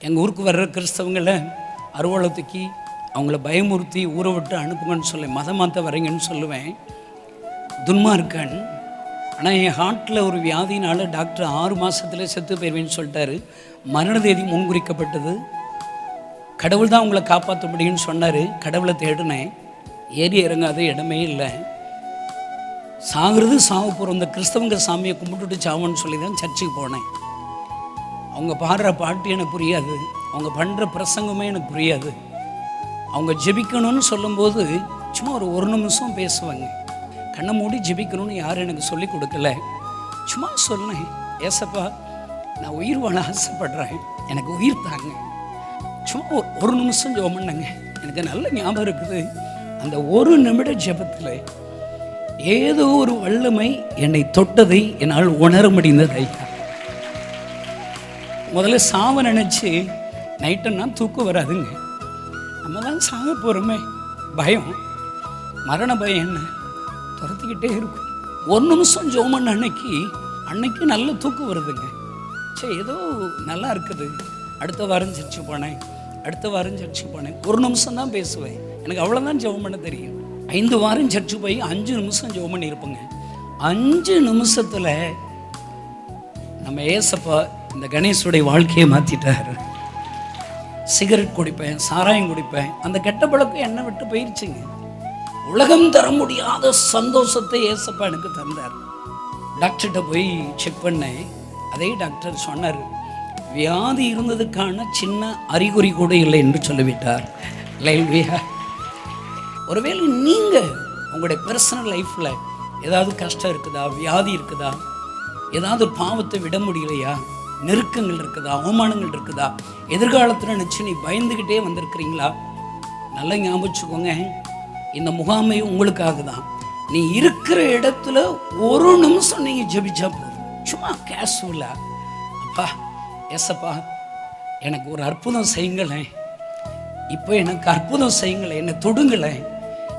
எங்கள் ஊருக்கு வர்ற கிறிஸ்தவங்களை அருவாளை தூக்கி அவங்கள பயமுறுத்தி ஊரை விட்டு அனுப்புங்கன்னு சொல்லி மதம் மாற்ற வரீங்கன்னு சொல்லுவேன். துன்மார்க்கன். ஆனால் என் ஹார்ட்டில் ஒரு வியாதினால் டாக்டர் 6 மாதத்தில் செத்து போயிடுவேன்னு சொல்லிட்டாரு. மரண தேதி முன்குறிக்கப்பட்டது. கடவுள் தான் உங்களை காப்பாற்ற முடியும்னு சொன்னார். கடவுளை தேடினேன், ஏறி இறங்காத இடமே இல்லை. சாகிறது சாவு போகிறோம். இந்த கிறிஸ்தவங்க சாமியை கும்பிட்டுட்டு சாவன்னு சொல்லி தான் சர்ச்சுக்கு போனேன். அவங்க பாடுற பாட்டு எனக்கு புரியாது, அவங்க பண்ணுற பிரசங்கமே எனக்கு புரியாது. அவங்க ஜெபிக்கணும்னு சொல்லும்போது சும்மா ஒரு நிமிஷம் பேசுவாங்க. கண்ணை மூடி ஜெபிக்கணும்னு யாரும் எனக்கு சொல்லி கொடுக்கல. சும்மா சொன்னேன், ஏசப்பா நான் உயிர் வாழ ஆசைப்படுறேன், எனக்கு உயிர் தாங்க. சும்மா ஒரு நிமிஷம் ஜெபம் பண்ணேங்க. எனக்கு நல்ல ஞாபகம் இருக்குது. அந்த ஒரு நிமிட ஜெபத்தில் ஏதோ ஒரு வல்லமை என்னை தொட்டதை என்னால் உணர முடிந்தது. ஐயா, முதல்ல சாவ நினச்சி நைட்டுன்னா தூக்கம் வராதுங்க. நம்ம தான் சாக போகிறோமே, பயம், மரண பயம் என்ன துரத்திக்கிட்டே இருக்கும். ஒரு நிமிஷம் ஜோமன் அன்னைக்கு நல்ல தூக்கம் வருதுங்க. சரி, ஏதோ நல்லா இருக்குது. அடுத்த வாரம் சர்ச்சு போனேன், ஒரு நிமிஷம் தான் பேசுவேன். எனக்கு அவ்வளோதான் ஜெபம் பண்ண தெரியும். 5 வாரம் சர்ச்சு போய் 5 நிமிஷம் ஜெபம் பண்ணி இருப்பேங்க. 5 நிமிஷத்தில் நம்ம ஏசப்பா இந்த கணேஷுடைய வாழ்க்கையை மாற்றிட்டார். சிகரெட் குடிப்பேன், சாராயம் குடிப்பேன், அந்த கெட்ட பழக்கம் என்னை விட்டு போயிடுச்சுங்க. உலகம் தர முடியாத சந்தோஷத்தை ஏசப்பா எனக்கு தந்தார். டாக்டர்கிட்ட போய் செக் பண்ணேன். அதே டாக்டர் சொன்னார், வியாதி இருந்ததுக்கான சின்ன அறிகுறி கூட இல்லை என்று சொல்லிவிட்டார். லைவ்லியா, ஒருவேளை நீங்கள் உங்களுடைய பர்சனல் லைஃப்பில் ஏதாவது கஷ்டம் இருக்குதா, வியாதி இருக்குதா, ஏதாவது பாவத்தை விட முடியலையா, நெருக்கங்கள் இருக்குதா, அவமானங்கள் இருக்குதா, எதிர்காலத்தில் நினச்சி நீ பயந்துக்கிட்டே வந்திருக்கிறீங்களா? நல்லா ஞாபகிச்சுக்கோங்க, இந்த முகாமை உங்களுக்காக தான். நீ இருக்கிற இடத்துல ஒரு நிமிஷம் நீங்கள் ஜெபிச்சா போதும். சும்மா கேஷுவலா, அப்பா ஏசப்பா எனக்கு ஒரு அற்புதம் செய்யுங்களேன், இப்போ எனக்கு அற்புதம் செய்யுங்களேன், என்னை தொடுங்களேன்,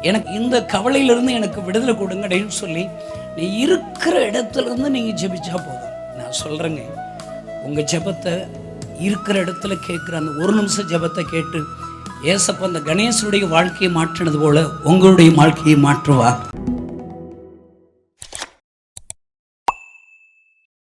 எனக்கு இந்த கவலையிலிருந்து எனக்கு விடுதலை கொடுங்கன்னு சொல்லி நீ இருக்கிற இடத்துலேருந்து நீங்கள் ஜெபிச்சா போதும். நான் சொல்கிறேங்க, உங்கள் ஜெபத்தை இருக்கிற இடத்துல கேட்குற அந்த ஒரு நிமிஷம் ஜெபத்தை கேட்டு ஏசப்பா அந்த கணேசனுடைய வாழ்க்கையை மாற்றினது போல உங்களுடைய வாழ்க்கையை மாற்றுவார்.